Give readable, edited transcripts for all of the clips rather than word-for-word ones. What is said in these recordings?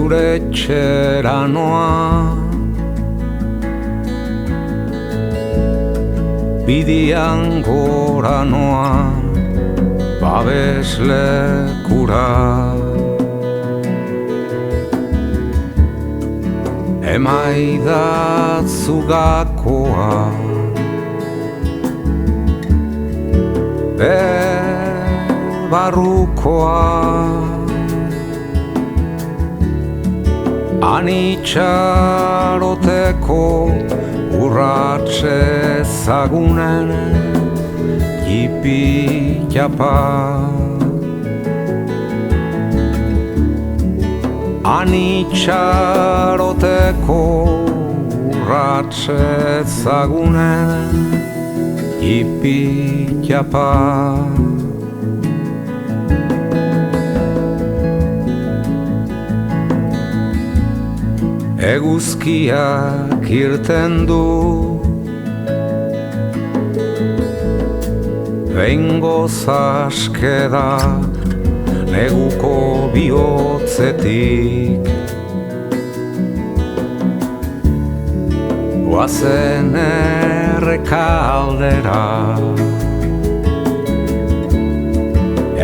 zure etxera noa, bidian gora noa, babeslekura. Emaidatzu gakoa, barrukoa, anitxaroteko urratxe zagunen jipi-japa. Anitxaroteko urratxe zagunen jipi-japa. Eguzkiak irten du behingoz aske da neguko bihotzetik. Goazen errekaldera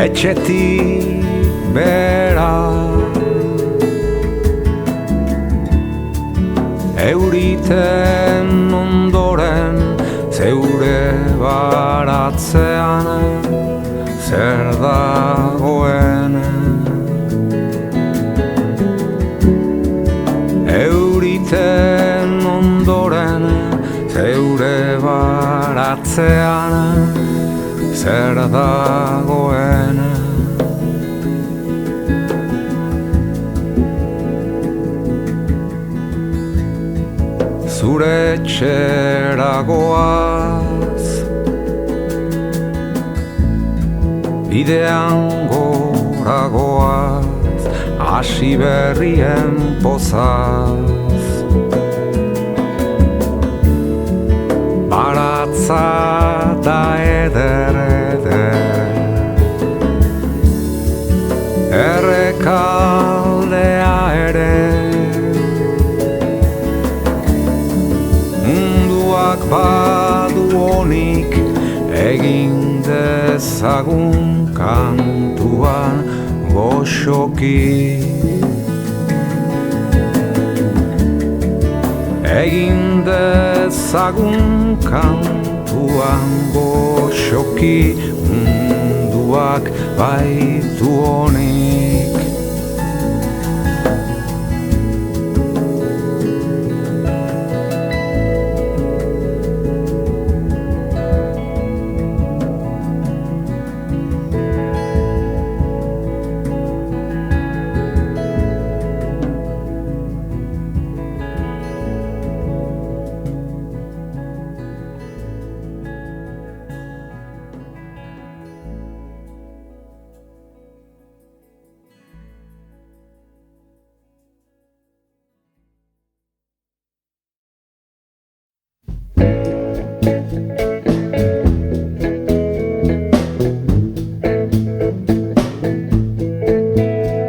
etxetik bera, euriten ondoren zeure baratzean zer dagoen. Euriten ondoren zeure baratzean zer dagoen. Zure etxera goaz, bidean gora goaz, hasi berrien pozaz. Baratza da eder eder, errekaldea ere, badu honik egin dezagun kantuan goxoki. Egin dezagun kantuan goxoki, munduak baitu honik.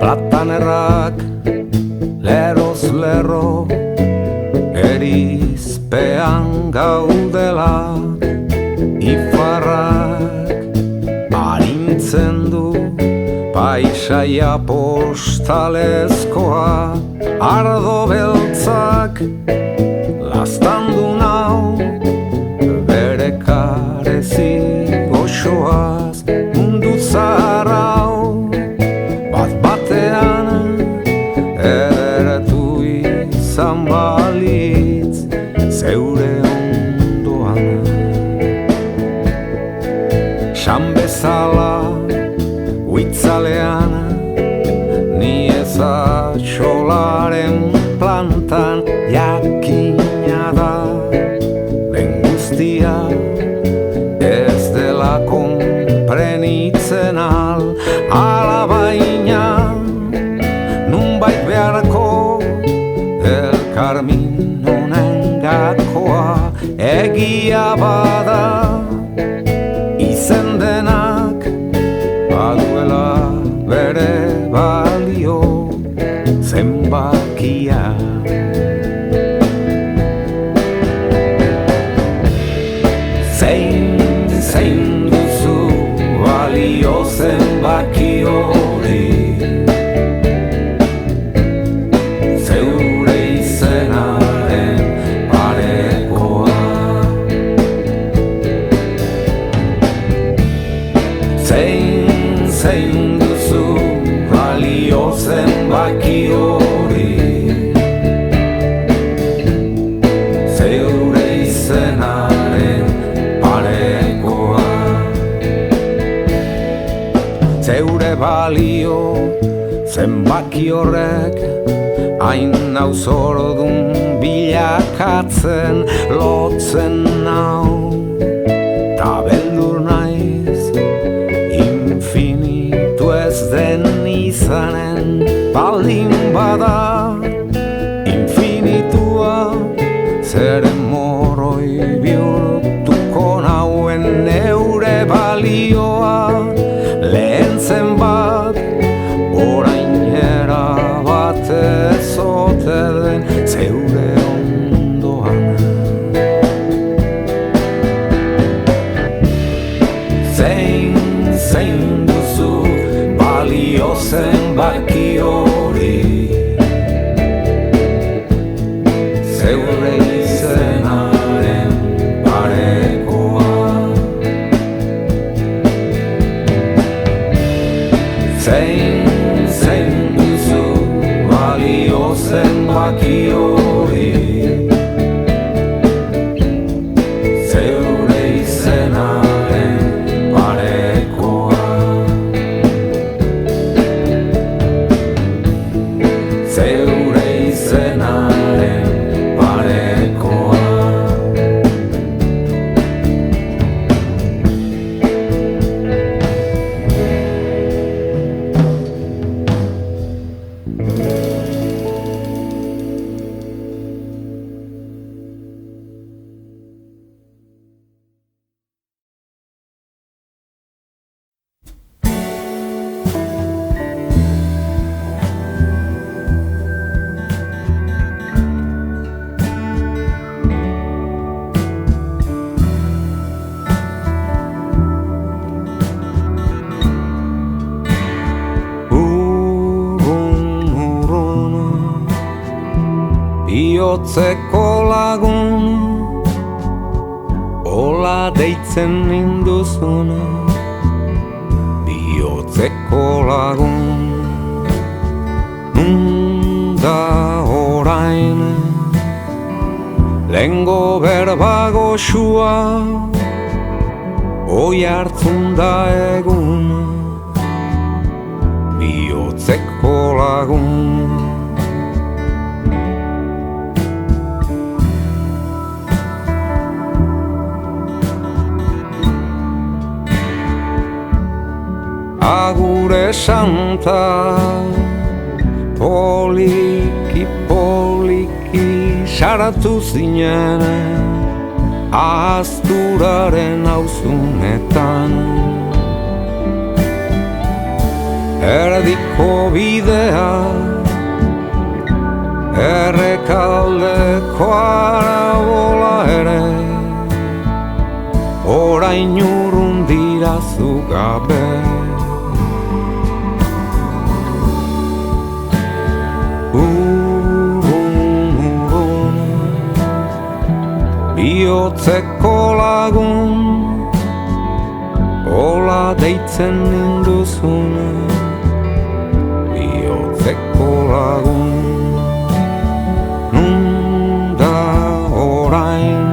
Platanerrak leroz lerro erizpean gaudela, ifarrak arintzen du paisaia postalezkoa. Ardo beltzak laztandu nau bere karezi goxoaz. Mundu zahar hau bat-batean ederetu izan balitz zeure ondoan. San bezala huitzalean ni ezatxolaren plantan jakina da den guztia ez dela konprenitzen alabaina nunbait beharko elkarmin honen gakoa. Egia bada izen denak baduela bere balio, zenbat zenbaki hori zeure izenaren parekoa. Zein duzu balio zenbaki hori zeure izenaren parekoa. Zeure balio zenbaki horrek hain nauzordun bilakatzen lotzen nau, ta beldur naiz infinitu ez den izanen baldin bada infinitua zeren moroi bihurtuko nauen neure balioa lehen zenbat orain erabat ezote den zeure ondoan. Zein duzu balio zenbaki hori zeure izenaren parekoa. Zein duzu balio zenbaki hori zeure izenaren parekoa. Zeure izenaren parekoa. Bihotzeko lagun hola deitzen ninduzuna, bihotzeko lagun nunda orain lehengo berba goxua oi hartzun da egun bihotzeko lagun. Agure santa, poliki poliki saratu zinen ahazturaren auzunetan. Erdiko bidea, errekaldeko arabola ere, orain urrun dira zu gabe. Bihotzeko lagun hola deitzen ninduzuna, bihotzeko lagun nunda orain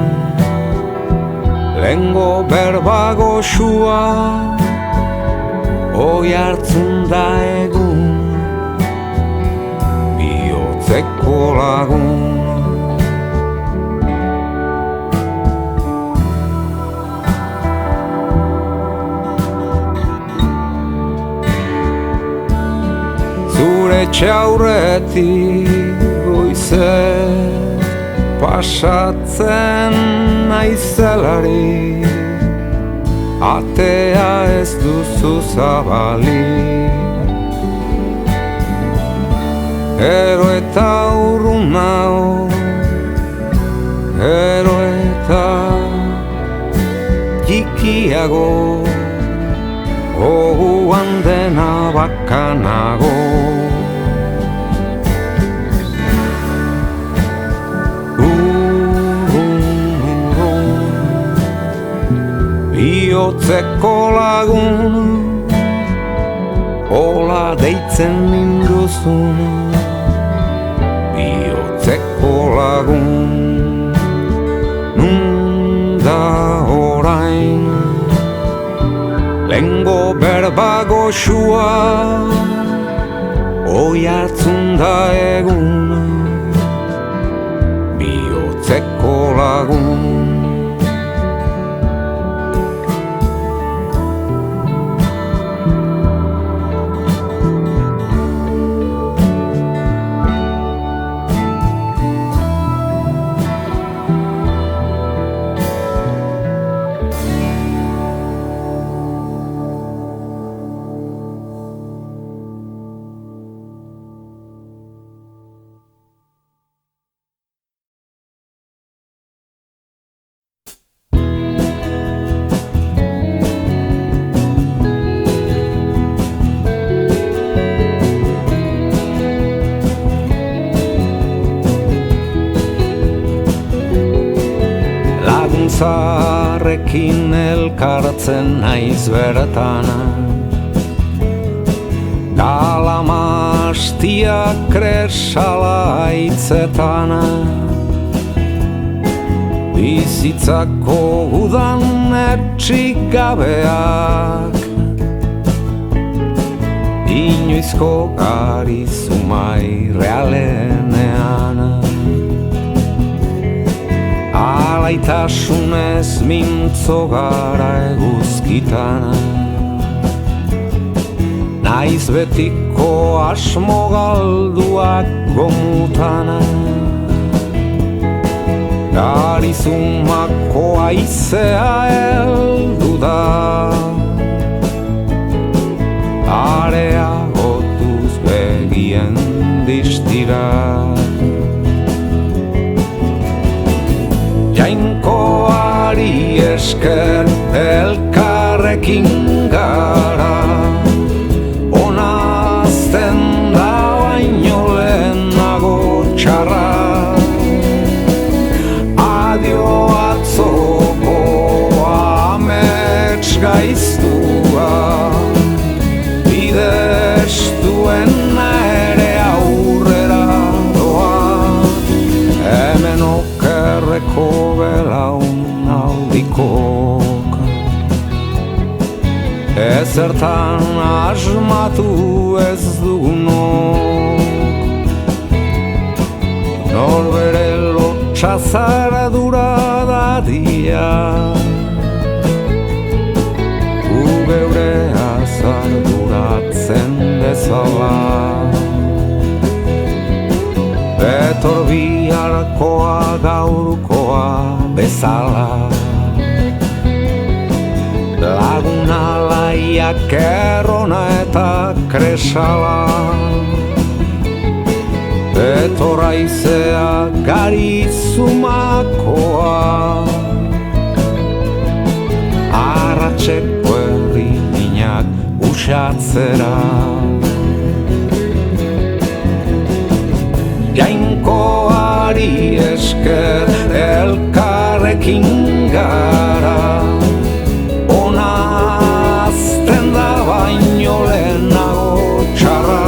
lehengo berba goxua oi hartzun da egun bihotzeko lagun. Zure txaurretik goizez pasatzen naizelari, atea ez duzu zabalik. Gero eta urrun nao, gero eta txikiago, oguan dena bakanago. Biotzeko lagun, hola deitzen ninduzun. Biotzeko lagun, nun da orain, lengo berba goxua, oi hartzun da egun. Biotzeko lagun, zarekin elkartzen naiz bertana, Galamastia kresala aitzetana, bizitzako udan etxik gabeak, inoizko garizumai realenean. Alaitasunez mintzo gara eguzkitana, naiz betiko asmo galduak gomutana. Garizumako aizea heldu da, areagotuz begien distira. Jainkoari esker elkarrekin gara, onazten da baino lehenago txarra. Adio atzoko amets gaiztua, bidestuen ere aurrera doa. Hemen okerreko belaunaldikok, ezertan asmatu ez dugunok, norbere lotxazara dura dadia, gu geure azarduratzen bezala. Betor biharkoa gaurkoa bezala, laguna laiak errona eta kresala. Betor aizea garizumakoa, arratxeko erriminak usatzera. Jainkoari esker elkarrekin gara, onazten da baino lehenago txarra.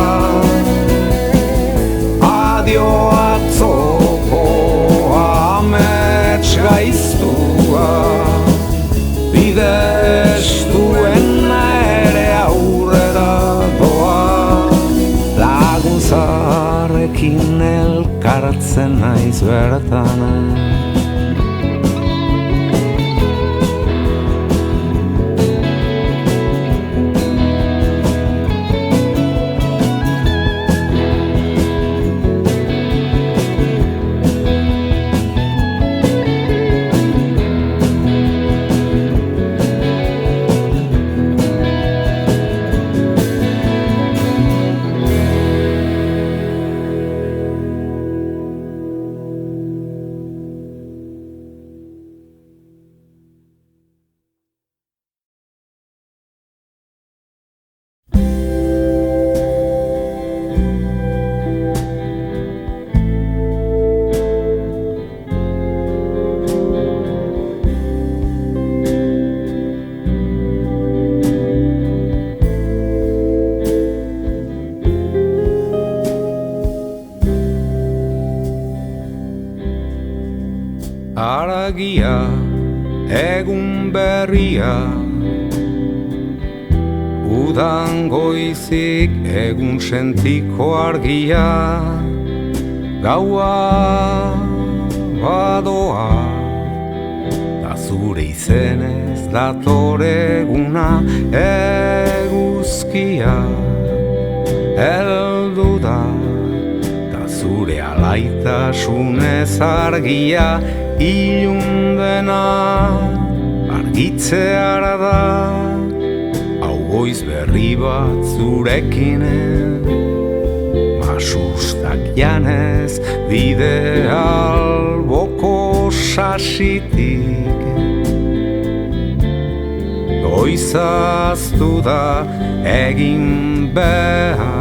Adio atzoko amets gaiztua, bidestuen ere aurrera doa. Laguntzarekin elkartzen naiz bertana, argia, egun berria. Udan goizik egun sentiko argia, gaua badoa, da zure izenez datore eguna, eguzkia heldu da, da zure alaitasunez argia, ilun dena argitzeara da. Goiz berri bat zurekin, masustak janez bide alboko sasitik. Goizaztu da egin beharrekoaz.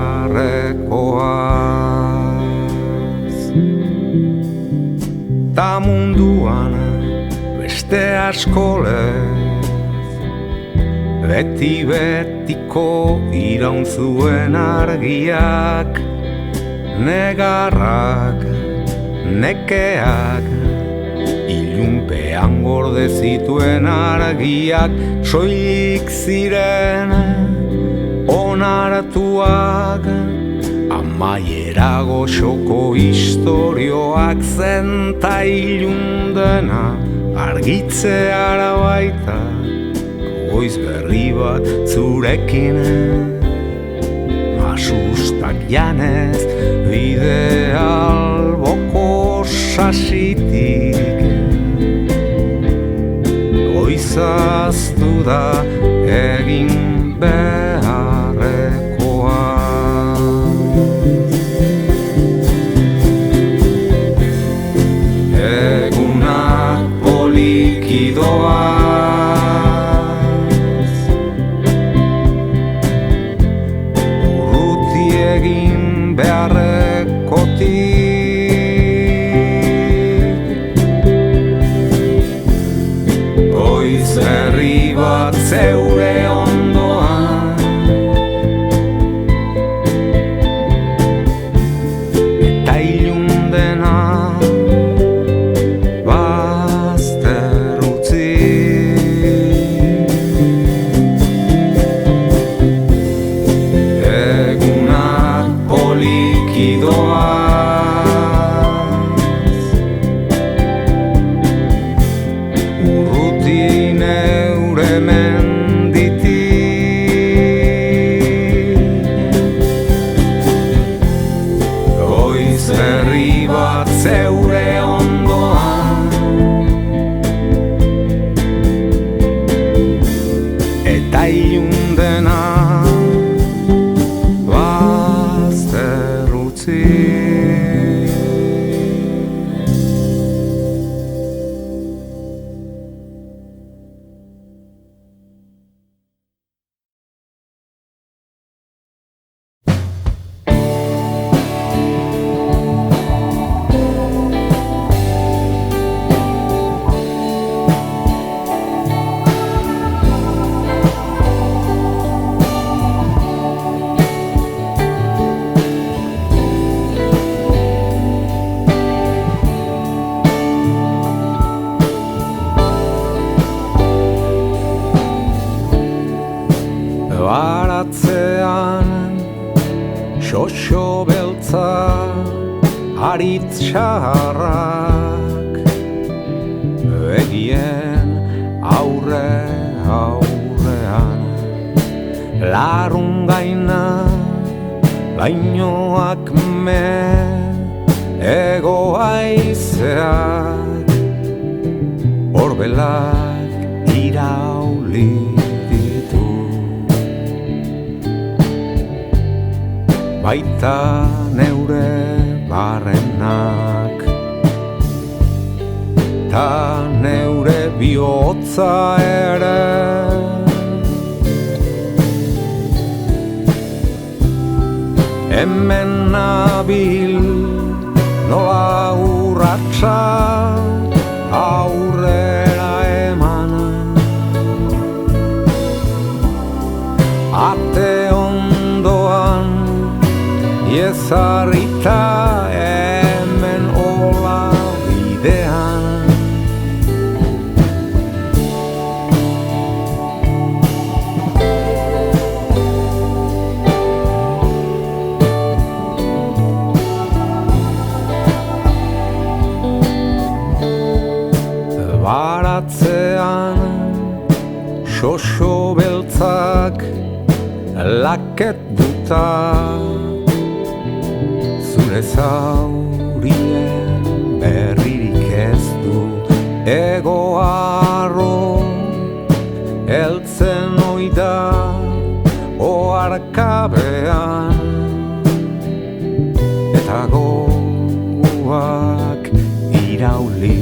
Ta munduan beste askolez, beti betiko iraun zuen argiak, negarrak, nekeak, ilunpean gorde zituen argiak, soilik ziren onartuak, amaiera goxoko istorioak zenta ilun dena argitzeara baita. Goiz berri bat zurekin, masustak janez bide alboko sasitik. Goizaztu da egin beharrekoa. Egunak poliki doa, goiz berri bat zeure ondoan, eta ilun dena bazter utzi. Egunak poliki doa, zeure ondoan, eta ilun dena bazter utzi. Baratzean xoxo beltza haritz xaharrak, begien aurrean larun gaina lainoak me ego haizeak orbelak irauli ditu. Baita neure barrenak, ta neure bihotza ere. Hemen nabil nola urratsa aurrera eman, ate ondoan ezarrita hemen ola bidean, oso beltzak laketuta zure zaurien berririk ez du egoarro heltzen oida oarkabean eta gogoak irauli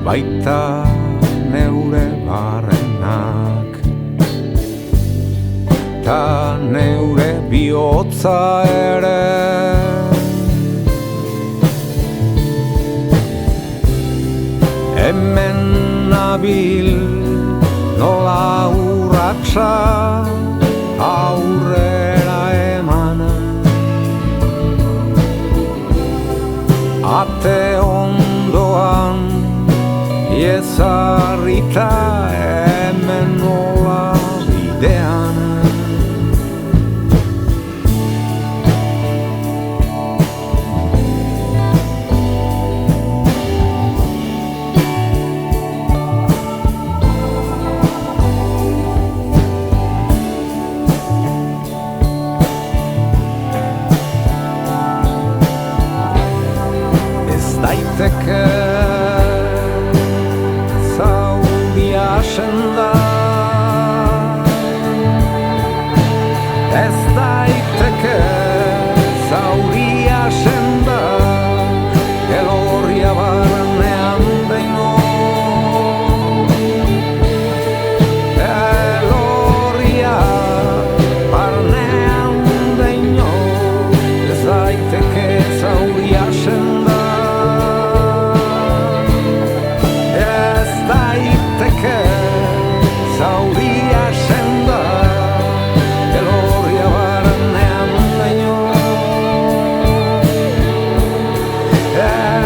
baita neure barrenak ta neure bihotza ere hemen nabil nola urratsa aurrera emana ate ondoan ezarrita hemen nola bidean ez daiteke senda ez daiteke zauria senda elorria barnean deino elorria barnean deino ez daiteke zauria senda ez daiteke zauria senda elorria barnean daino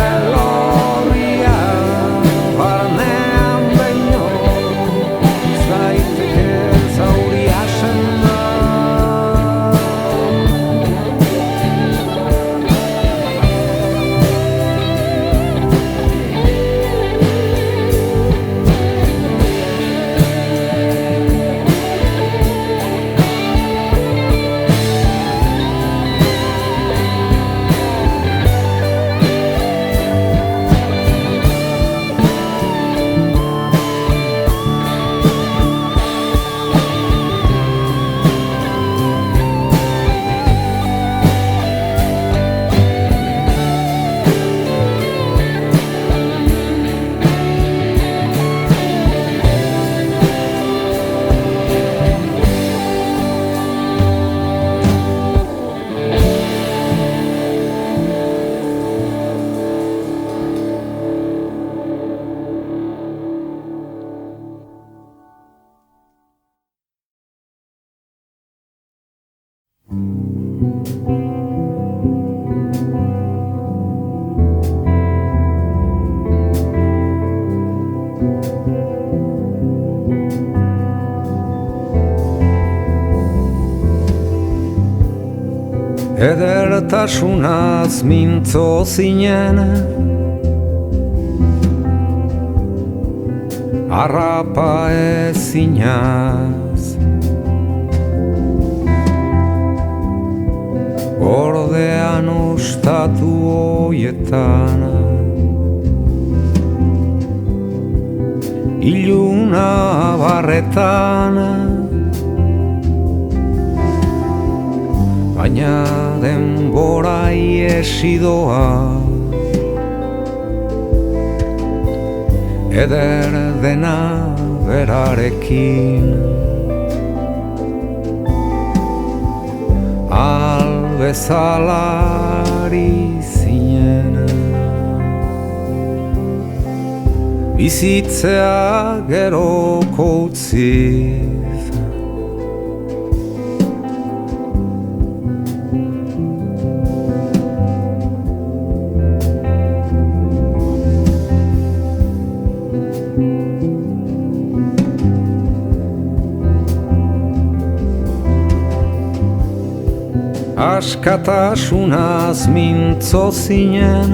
elorria barnean daino ez daiteke zauria senda Edertasunaz mintzo zinen harrapa ezinaz ordean ostatu hoietan iluna barretan baina denbora iesi doa eder dena berarekin albezalari zinen bizitzea geroko utziz askatasunaz mintzo zinen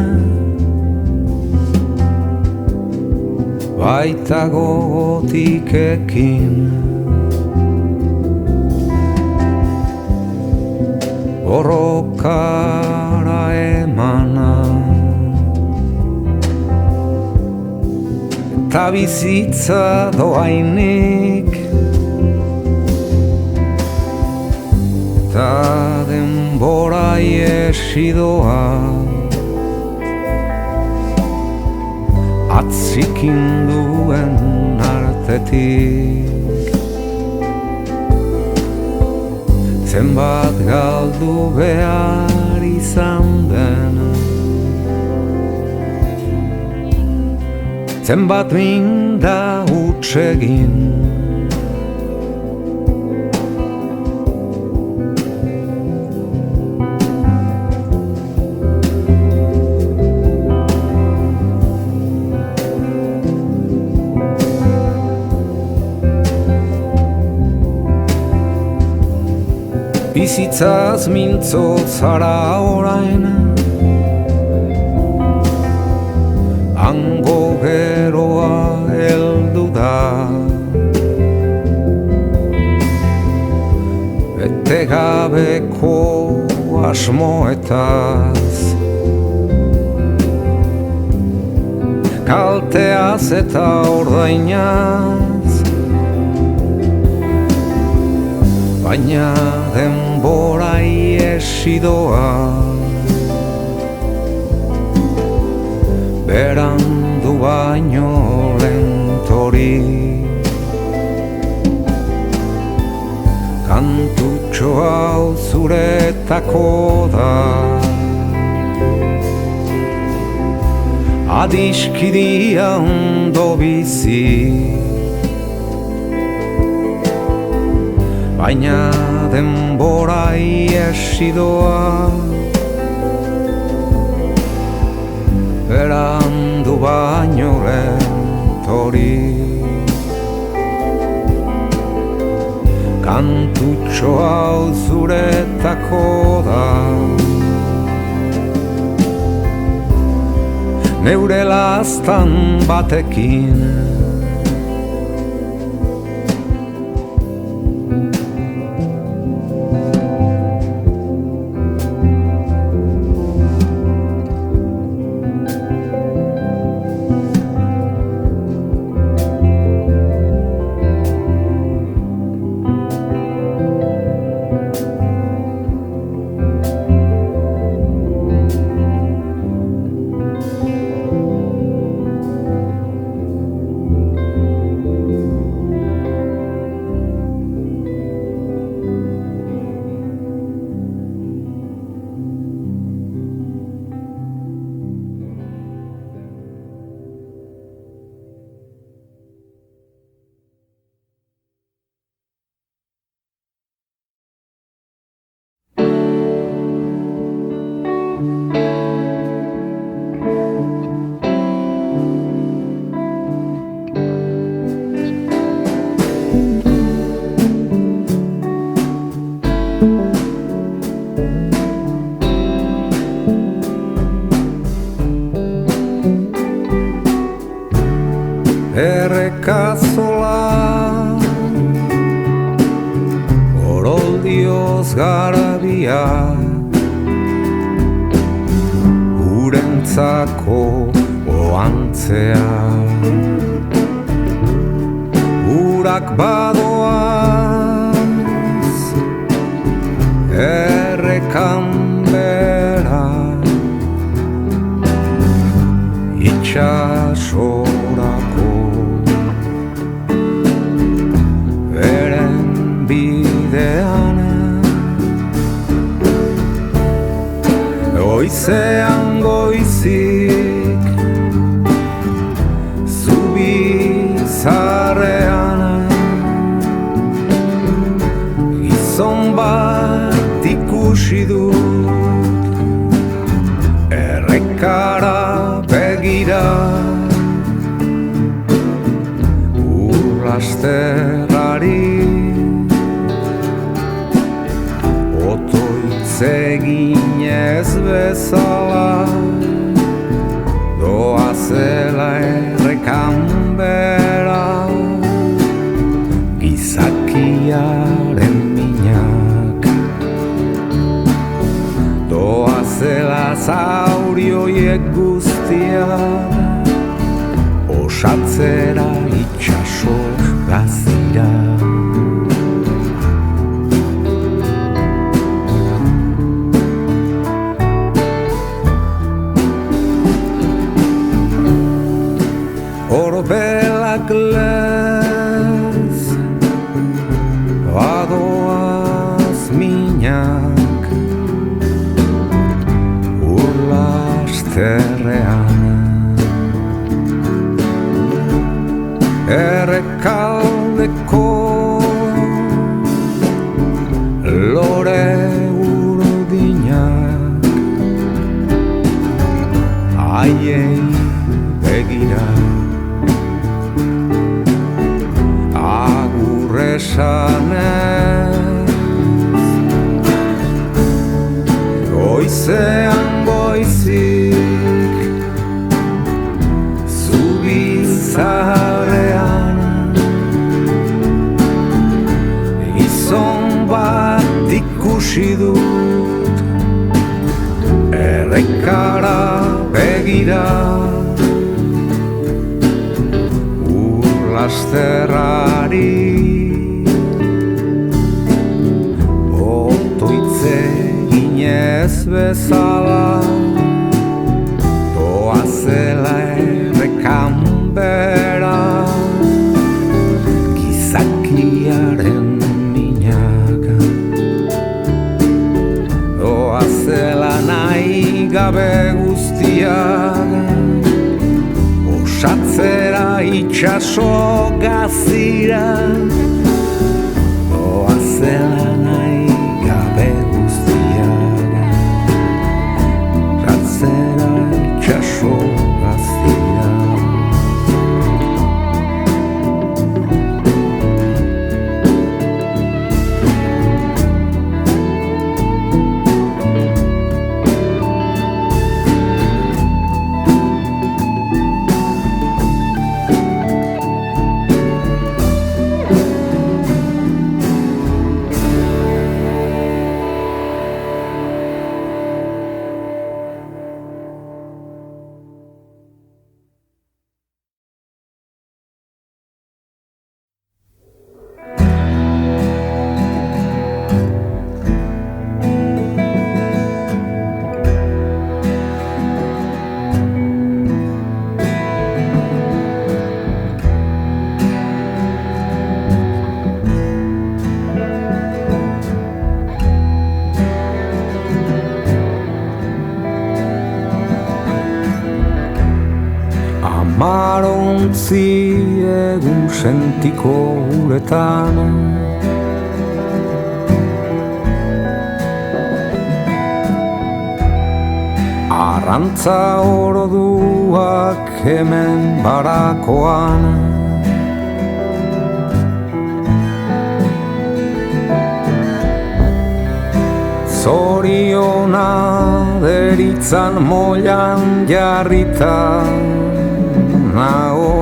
baita gogotik ekin. Borrokara emana eta bizitza doainik eta denbora iesi doa atzikin duen artetik. Zenbat galdu behar izan den, zenbat minda hutsegin, bizitzaz mintzo zara orain, hango geroa heldu da, bete gabeko asmoetaz, kalteaz eta ordainaz, baina denbora iesi doa, berandu baino lentori. Kantutxo hau zuretako da, adiskidia ondo bizi, baina denbora iesi doa, berandu baino lentori. Kantutxo hau zuretako da, neure laztan batekin. Errekazola oroldioz garabia, urentzako oantzea, urak badoaz errekan bera, itxasorako bidean, goizean goizik zubi zarrean, gizon bat ikusi dut errekara begira, urlasterrari eginez bezala doazela errekan ganbera gizakiaren minak doazela zauri hoiek guztiak osatzera itxaso gazira. Orbelak lez badoaz minak urlasterrean errekaldeko lore urdinak haiei begira esanez goizean goizik zubizarean gizon bat ikusi dut errekara begira urlasterrari ez bezala doazela errekan bera gizakiaren minaka doazela nahi gabe guztiak osatzera itxaso gazira doazela nahi gabe itxaso gazira. Amarontzi egun sentiko uretan arrantza oroduak hemen barakoan zoriona deritzan moilan jarrita nago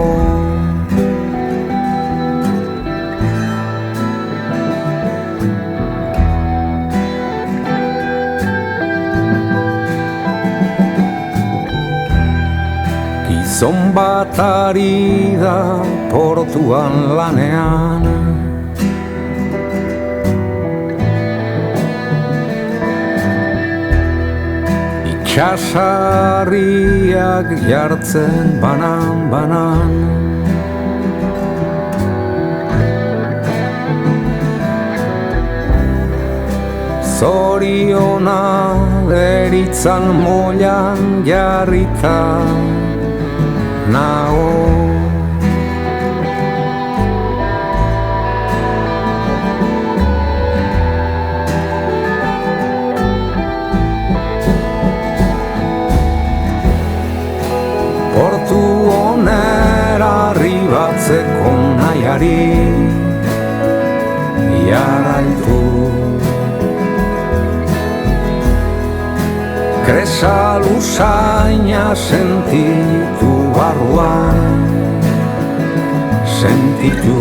gizon bat ari da portuan lanean itxasarriak jartzen banan zoriona deritzan moilan jarrita nago portu onera arribatzeko nahiari jarraitu kresa luzaina sentitu barruan sentitu.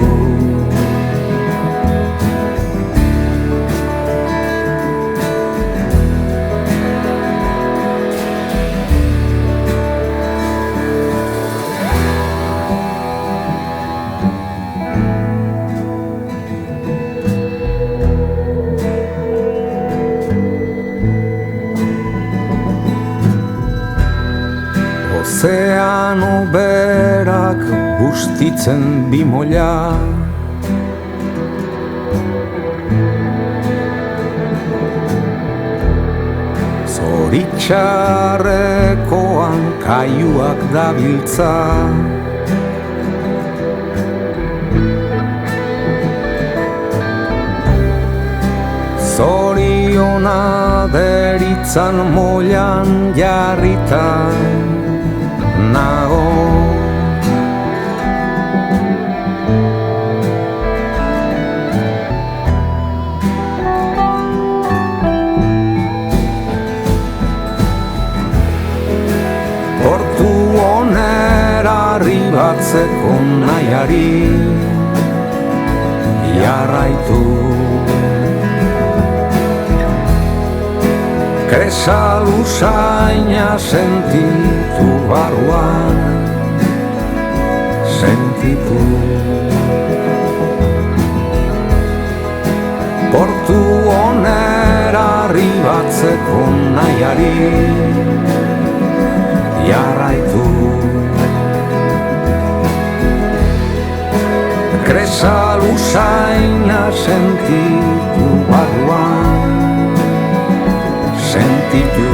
Ozeano berak bustitzen bimoila, zoritxarrekoan kaiuak dabiltza, zoriona deritzan moilan jarritan nago. Portu onera arribatzeko nahiari jarraitu. Kresa luzaina sentitu barruan, sentitu. Portu onera arribatzeko nahiari jarraitu. Kresa luzaina sentitu barruan, sentitu.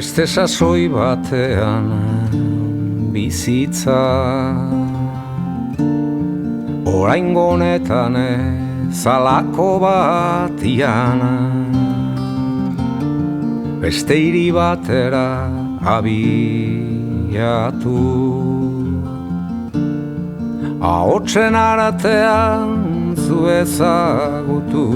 Beste sasoi batean bizitza, oraingo honetan zalako batian, beste hiri batera abiatu. Ahotsen aratean zu ezagutu,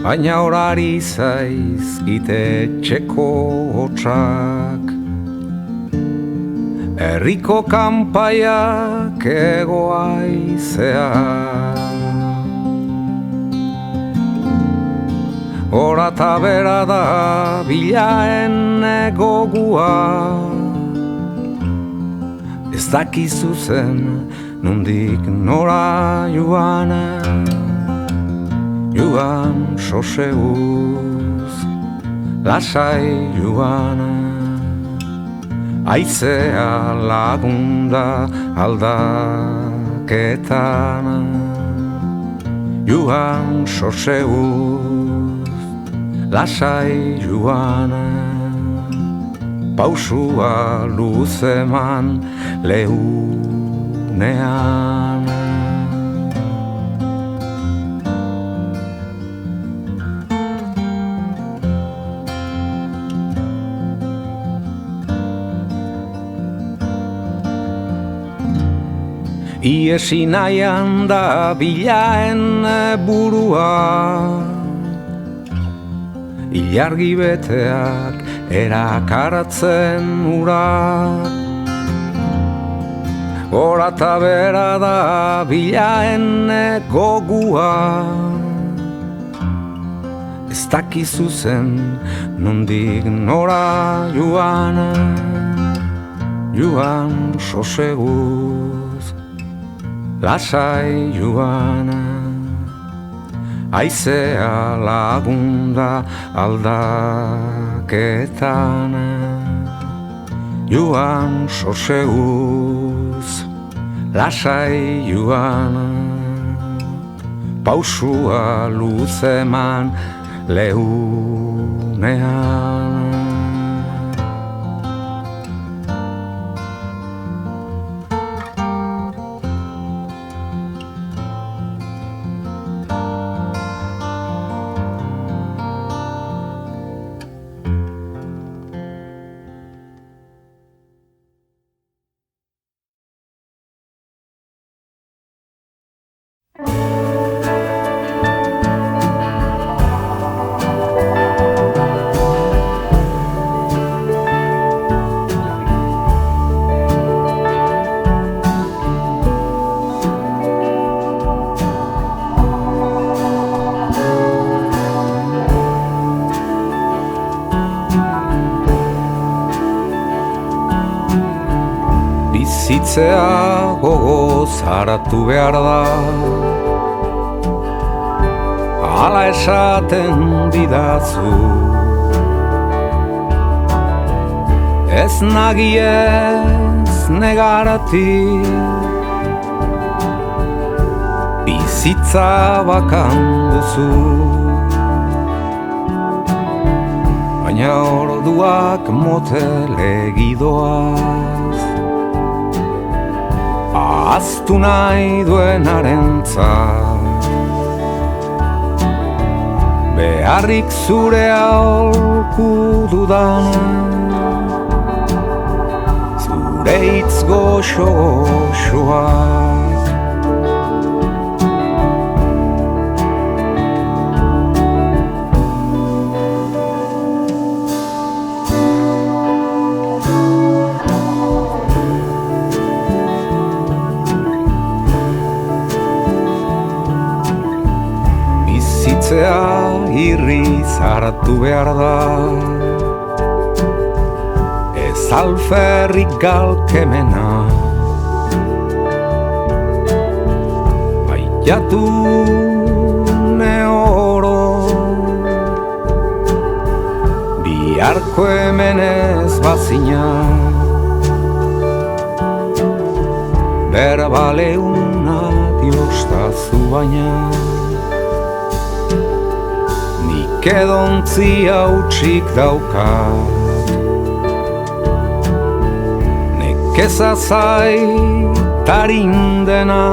baina horari zaizkite etxeko hotsak, herriko kanpaiak egoaizea. Hora ta bera da bilaen egogua, ez dakizu zen nondik nora joan. Joan soseuz, lasai joan, aizea lagunda aldaketan. Joan soseuz, lasai joan, pausua luzeman lehunean. Iesi nahian da bilaen burua, ilargi beteak erakaratzen ura. Gora eta bera da bilaen gogua, ez dakizu zen nondik nora joan, joan soseguz, lasai joan. Aizea lagunda aldaketan, joan soseguz, lasai joan. Pausua luzeman lehunean. Bizitzea gogoz haratu behar da, hala esaten didazu. Ez nagiez negaratik, bizitza bakan duzu. Baina orduak motelegi doaz, ahaztu nahi duenarentzat. Beharrik zure aholku dudana, zure hitz goxo-goxoak. Bizitzea irriz hartu behar da, ez alferrik galkemena. Baiatu neoro, biharko hemen ez bazina. Berbaleuna diostazu baina, edontzia utxik daukat. Nekeza zaitarin dena,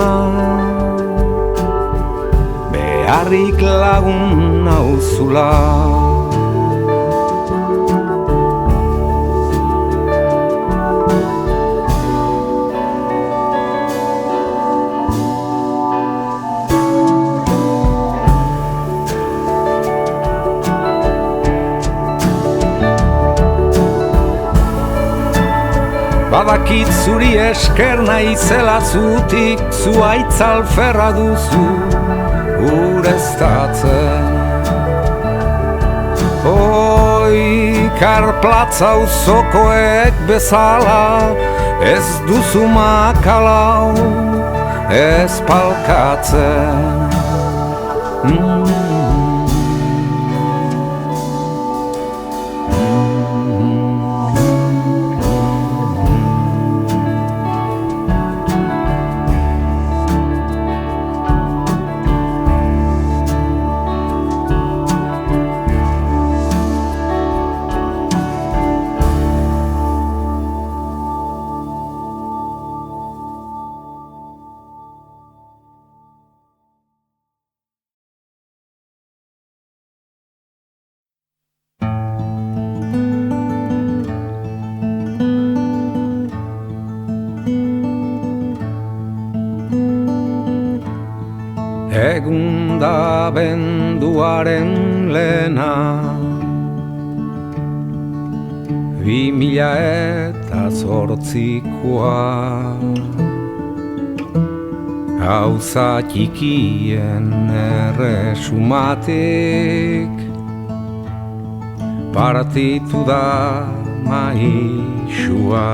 beharrik lagun nauzula. Badakit zuri esker naizela zutik, zuaitz alferra duzu ureztatzen. Oi, karplatza auzokoek bezala, ez duzu makalau ez palkatzen. Egunda benduaren lehena 2008koa Gauza txikien erresumatik partitu da maixua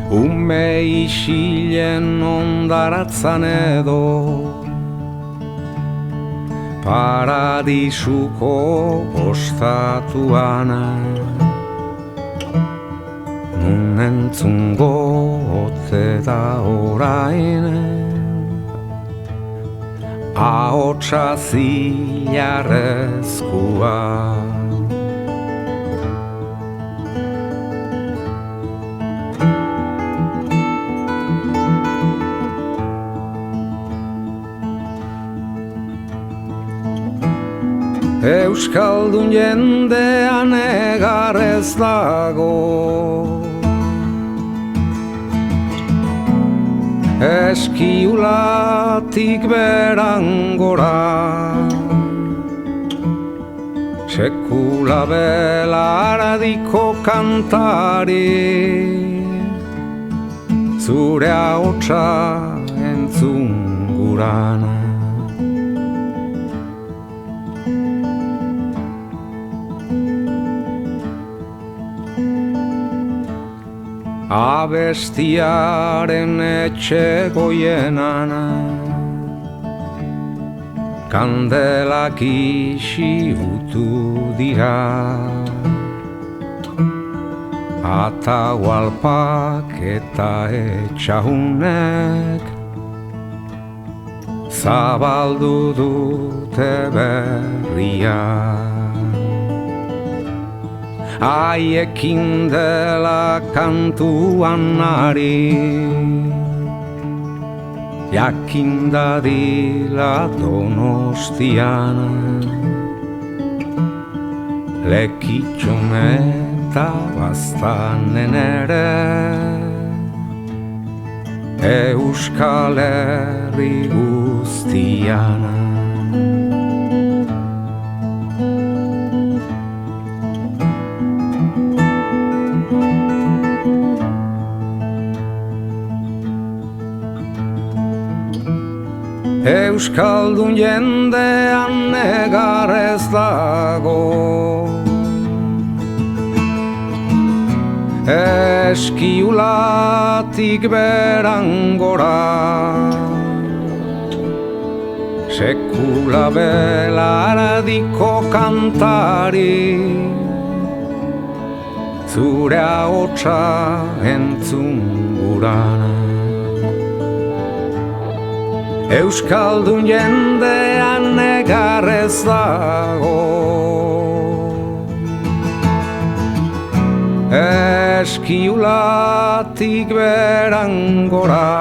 Ume isilen ondaratzan edo Paradisuko ostatuan Nun entzungo ote da orain Ahotsa zilarrezkoa Euskaldun jendean egar ez dago Eskiulatik berangora Sekula belaradiko kantari Zure ahotsa entzun gurana Abestiaren etxe goienan Kandelak isiutu dira Atahualpak eta etxahunek Zabaldu dute berria Haiekin dela kantuan ari Jakin dadila Donostian Lekitxon eta Baztanen ere Euskal Herri guztian Euskaldun jendean negar ez dago Eskiulatik berangora Sekula belaradiko kantari Zure ahotsa entzun gurana Euskaldun jendean negar ez dago Eskiulatik berangora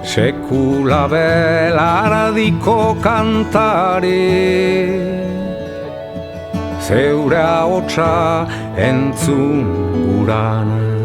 Sekula belaradiko kantari Zeure ahotsa entzun gurana